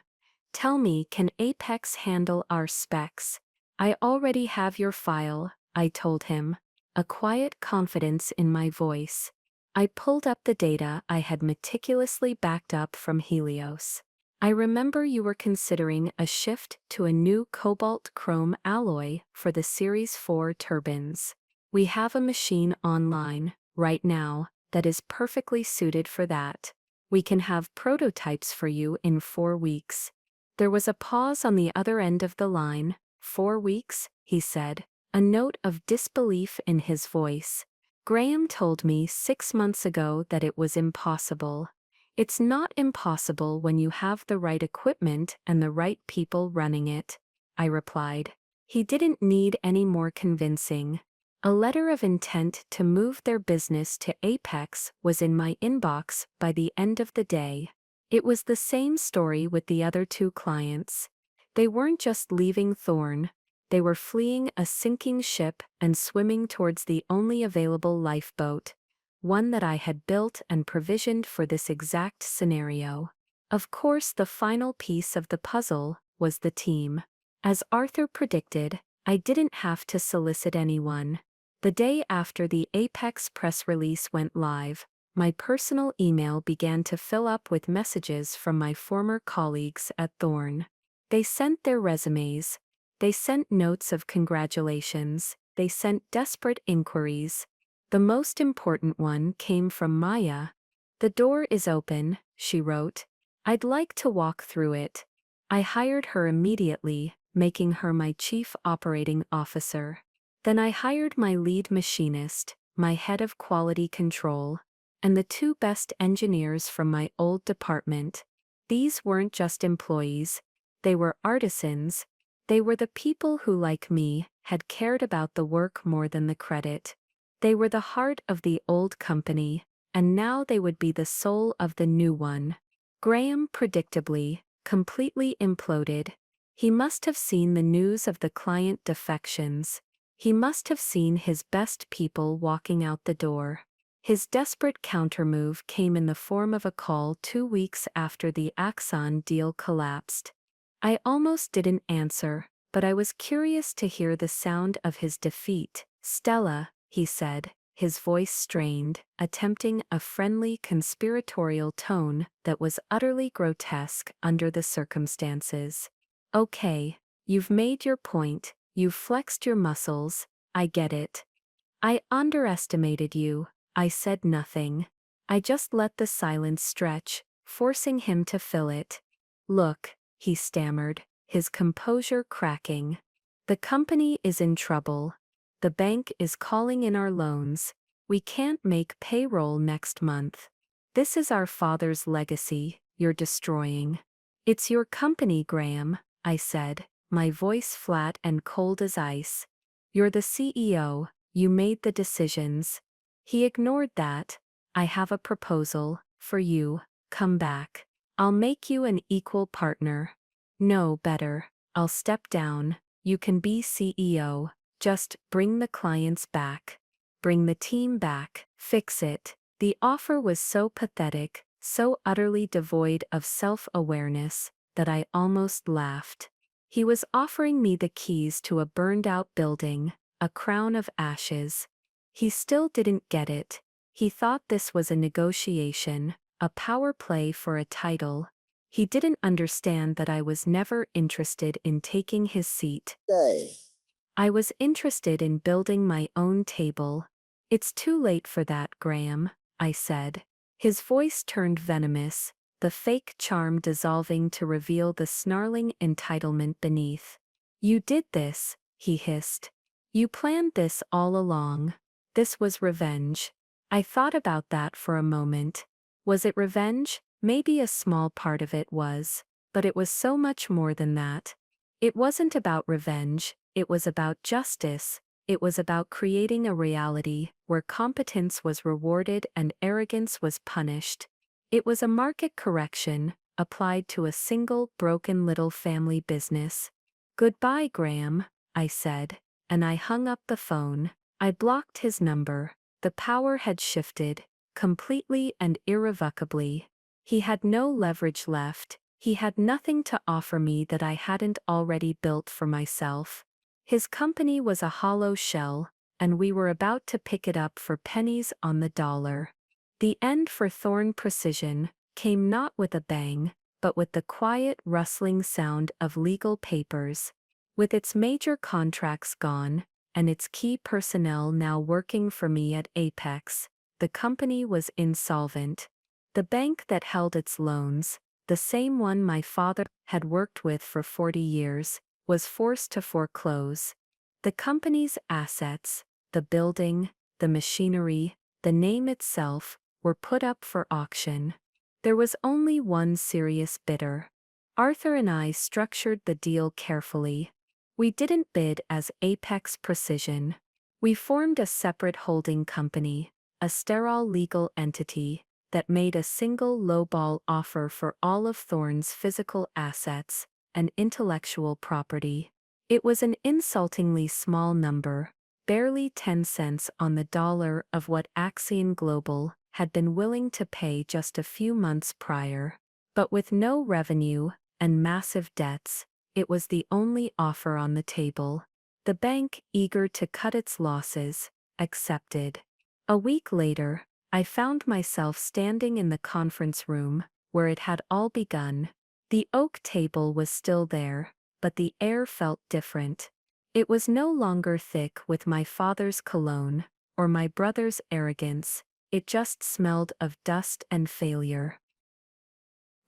Tell me, can Apex handle our specs?" "I already have your file," I told him, a quiet confidence in my voice. I pulled up the data I had meticulously backed up from Helios. "I remember you were considering a shift to a new cobalt chrome alloy for the Series 4 turbines. We have a machine online, right now, that is perfectly suited for that. We can have prototypes for you in 4 weeks. There was a pause on the other end of the line. 4 weeks, he said, a note of disbelief in his voice. Graham told me 6 months ago that it was impossible. It's not impossible when you have the right equipment and the right people running it, I replied. He didn't need any more convincing. A letter of intent to move their business to Apex was in my inbox by the end of the day. It was the same story with the other 2 clients. They weren't just leaving Thorne, they were fleeing a sinking ship and swimming towards the only available lifeboat, one that I had built and provisioned for this exact scenario. Of course, the final piece of the puzzle was the team. As Arthur predicted, I didn't have to solicit anyone. The day after the Apex press release went live, my personal email began to fill up with messages from my former colleagues at Thorne. They sent their resumes. They sent notes of congratulations. They sent desperate inquiries. The most important one came from Maya. "The door is open," she wrote. "I'd like to walk through it." I hired her immediately, making her my chief operating officer. Then I hired my lead machinist, my head of quality control, and the two best engineers from my old department. These weren't just employees, they were artisans. They were the people who, like me, had cared about the work more than the credit. They were the heart of the old company, and now they would be the soul of the new one. Graham, predictably, completely imploded. He must have seen the news of the client defections. He must have seen his best people walking out the door. His desperate countermove came in the form of a call 2 weeks after the Axon deal collapsed. I almost didn't answer, but I was curious to hear the sound of his defeat. "Stella," he said, his voice strained, attempting a friendly conspiratorial tone that was utterly grotesque under the circumstances. "Okay, you've made your point, you've flexed your muscles, I get it. I underestimated you." I said nothing. I just let the silence stretch, forcing him to fill it. "Look," he stammered, his composure cracking. "The company is in trouble. The bank is calling in our loans. We can't make payroll next month. This is our father's legacy you're destroying." "It's your company, Graham," I said, my voice flat and cold as ice. "You're the CEO, you made the decisions." He ignored that. "I have a proposal for you. Come back. I'll make you an equal partner. No, better. I'll step down. You can be CEO. Just bring the clients back. Bring the team back. Fix it." The offer was so pathetic, so utterly devoid of self-awareness, that I almost laughed. He was offering me the keys to a burned-out building, a crown of ashes. He still didn't get it. He thought this was a negotiation, a power play for a title. He didn't understand that I was never interested in taking his seat. I was interested in building my own table. "It's too late for that, Graham," I said. His voice turned venomous, the fake charm dissolving to reveal the snarling entitlement beneath. "You did this," he hissed. "You planned this all along. This was revenge." I thought about that for a moment. Was it revenge? Maybe a small part of it was. But it was so much more than that. It wasn't about revenge, it was about justice. It was about creating a reality where competence was rewarded and arrogance was punished. It was a market correction, applied to a single broken little family business. "Goodbye, Graham," I said, and I hung up the phone. I blocked his number. The power had shifted, completely and irrevocably. He had no leverage left. He had nothing to offer me that I hadn't already built for myself. His company was a hollow shell, and we were about to pick it up for pennies on the dollar. The end for Thorne Precision came not with a bang, but with the quiet rustling sound of legal papers. With its major contracts gone, and its key personnel now working for me at Apex, the company was insolvent. The bank that held its loans, the same one my father had worked with for 40 years, was forced to foreclose. The company's assets, the building, the machinery, the name itself, were put up for auction. There was only one serious bidder. Arthur and I structured the deal carefully. We didn't bid as Apex Precision. We formed a separate holding company, a sterile legal entity, that made a single lowball offer for all of Thorne's physical assets and intellectual property. It was an insultingly small number, barely 10 cents on the dollar of what Axion Global had been willing to pay just a few months prior. But with no revenue and massive debts, it was the only offer on the table. The bank, eager to cut its losses, accepted. A week later, I found myself standing in the conference room, where it had all begun. The oak table was still there, but the air felt different. It was no longer thick with my father's cologne, or my brother's arrogance. It just smelled of dust and failure.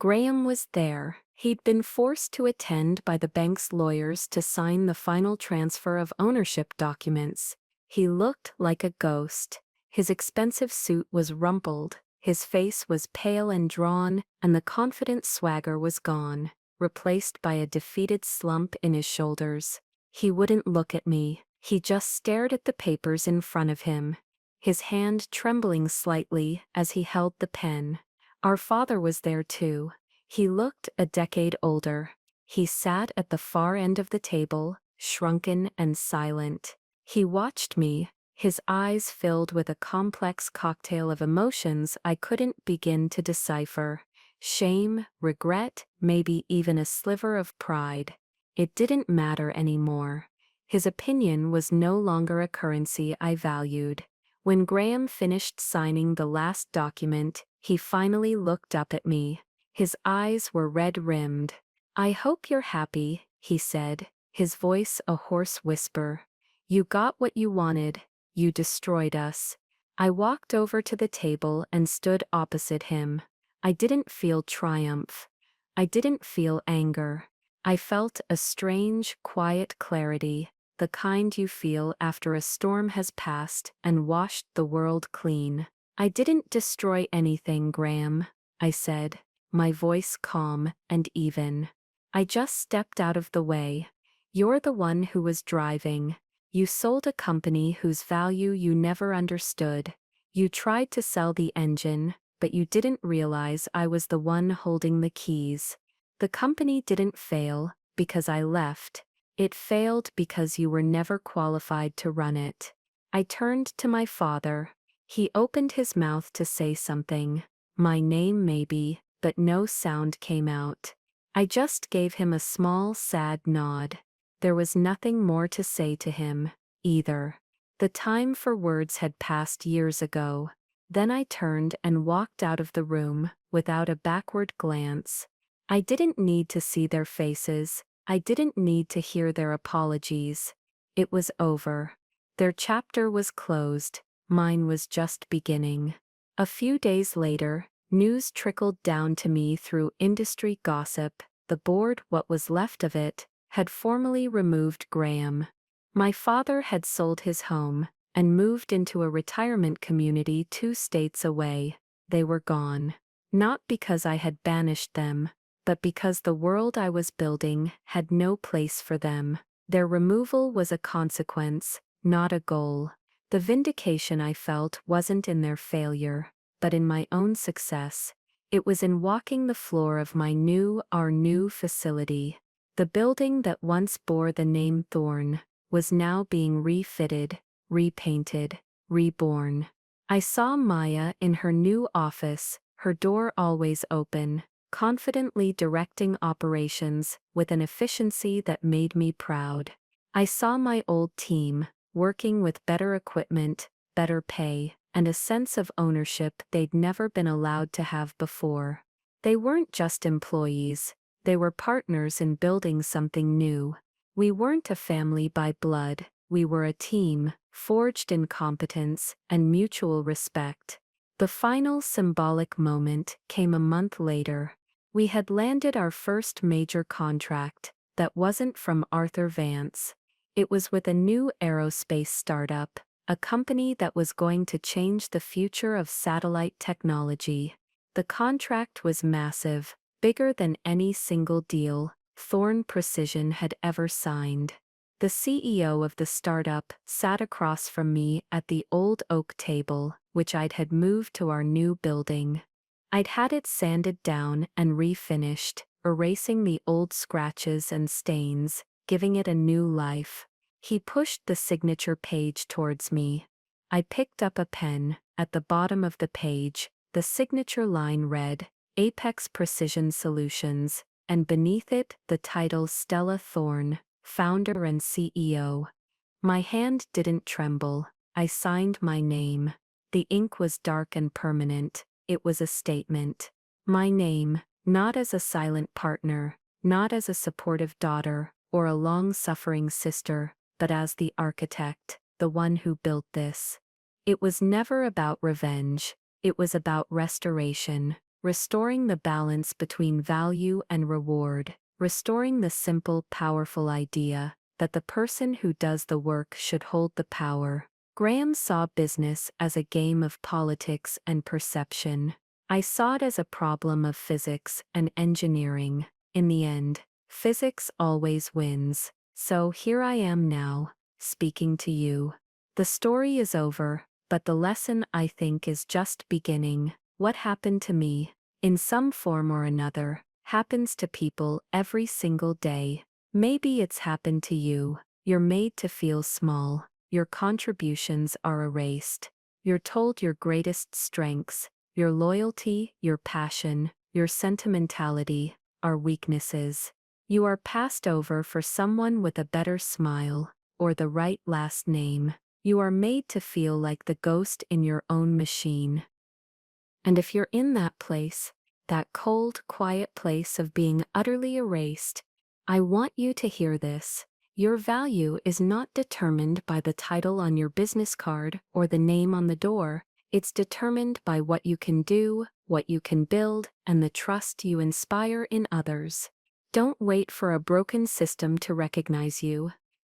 Graham was there. He'd been forced to attend by the bank's lawyers to sign the final transfer of ownership documents. He looked like a ghost. His expensive suit was rumpled, his face was pale and drawn, and the confident swagger was gone, replaced by a defeated slump in his shoulders. He wouldn't look at me. He just stared at the papers in front of him, his hand trembling slightly as he held the pen. Our father was there too. He looked a decade older. He sat at the far end of the table, shrunken and silent. He watched me, his eyes filled with a complex cocktail of emotions I couldn't begin to decipher. Shame, regret, maybe even a sliver of pride. It didn't matter anymore. His opinion was no longer a currency I valued. When Graham finished signing the last document, he finally looked up at me. His eyes were red-rimmed. "I hope you're happy," he said, his voice a hoarse whisper. "You got what you wanted. You destroyed us." I walked over to the table and stood opposite him. I didn't feel triumph. I didn't feel anger. I felt a strange, quiet clarity, the kind you feel after a storm has passed and washed the world clean. "I didn't destroy anything, Graham," I said, my voice calm and even. "I just stepped out of the way. You're the one who was driving. You sold a company whose value you never understood. You tried to sell the engine, but you didn't realize I was the one holding the keys. The company didn't fail because I left. It failed because you were never qualified to run it." I turned to my father. He opened his mouth to say something. My name maybe, but no sound came out. I just gave him a small, sad nod. There was nothing more to say to him, either. The time for words had passed years ago. Then I turned and walked out of the room, without a backward glance. I didn't need to see their faces. I didn't need to hear their apologies. It was over. Their chapter was closed. Mine was just beginning. A few days later, news trickled down to me through industry gossip. The board, what was left of it, had formally removed Graham. My father had sold his home and moved into a retirement community 2 states away. They were gone. Not because I had banished them, but because the world I was building had no place for them. Their removal was a consequence, not a goal. The vindication I felt wasn't in their failure, but in my own success. It was in walking the floor of our new facility. The building that once bore the name Thorn was now being refitted, repainted, reborn. I saw Maya in her new office, her door always open, confidently directing operations with an efficiency that made me proud. I saw my old team, working with better equipment, better pay, and a sense of ownership they'd never been allowed to have before. They weren't just employees, they were partners in building something new. We weren't a family by blood, we were a team, forged in competence and mutual respect. The final symbolic moment came a month later. We had landed our first major contract that wasn't from Arthur Vance. It was with a new aerospace startup, a company that was going to change the future of satellite technology. The contract was massive, bigger than any single deal Thorn Precision had ever signed. The CEO of the startup sat across from me at the old oak table, which had moved to our new building. I'd had it sanded down and refinished, erasing the old scratches and stains, giving it a new life. He pushed the signature page towards me. I picked up a pen. At the bottom of the page, the signature line read, "Apex Precision Solutions," and beneath it the title Stella Thorn, founder and CEO. My hand didn't tremble. I signed my name. The ink was dark and permanent. It was a statement. My name, not as a silent partner, not as a supportive daughter, or a long-suffering sister, but as the architect, the one who built this. It was never about revenge. It was about restoration. restoring the balance between value and reward, restoring the simple, powerful idea that the person who does the work should hold the power. Graham saw business as a game of politics and perception. I saw it as a problem of physics and engineering. In the end, physics always wins. So here I am now, speaking to you. The story is over, but the lesson, I think, is just beginning. What happened to me, in some form or another, happens to people every single day. Maybe it's happened to you. You're made to feel small. Your contributions are erased. You're told your greatest strengths, your loyalty, your passion, your sentimentality, are weaknesses. You are passed over for someone with a better smile, or the right last name. You are made to feel like the ghost in your own machine. And if you're in that place, that cold, quiet place of being utterly erased, I want you to hear this. Your value is not determined by the title on your business card or the name on the door. It's determined by what you can do, what you can build, and the trust you inspire in others. Don't wait for a broken system to recognize you.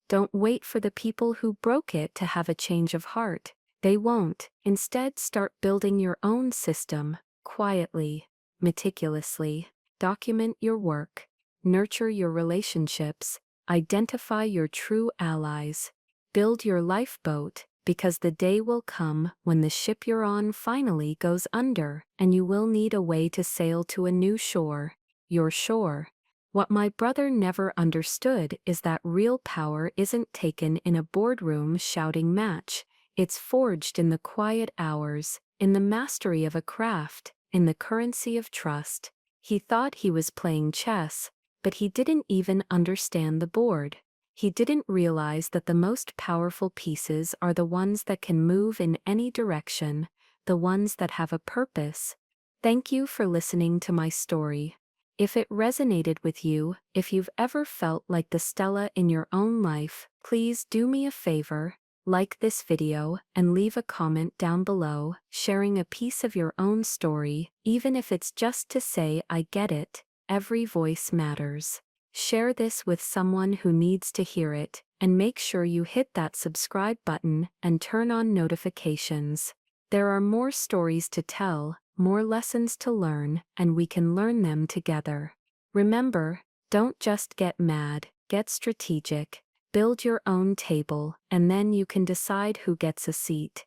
Don't wait for the people who broke it to have a change of heart. They won't. Instead, start building your own system, quietly, meticulously. Document your work, nurture your relationships, identify your true allies, build your lifeboat, because the day will come when the ship you're on finally goes under, and you will need a way to sail to a new shore, your shore. What my brother never understood is that real power isn't taken in a boardroom shouting match. It's forged in the quiet hours, in the mastery of a craft, in the currency of trust. He thought he was playing chess, but he didn't even understand the board. He didn't realize that the most powerful pieces are the ones that can move in any direction, the ones that have a purpose. Thank you for listening to my story. If it resonated with you, if you've ever felt like the Stella in your own life, please do me a favor, like this video, and leave a comment down below, sharing a piece of your own story, even if it's just to say I get it. Every voice matters. Share this with someone who needs to hear it, and make sure you hit that subscribe button and turn on notifications. There are more stories to tell, more lessons to learn, and we can learn them together. Remember, don't just get mad, get strategic. Build your own table, and then you can decide who gets a seat.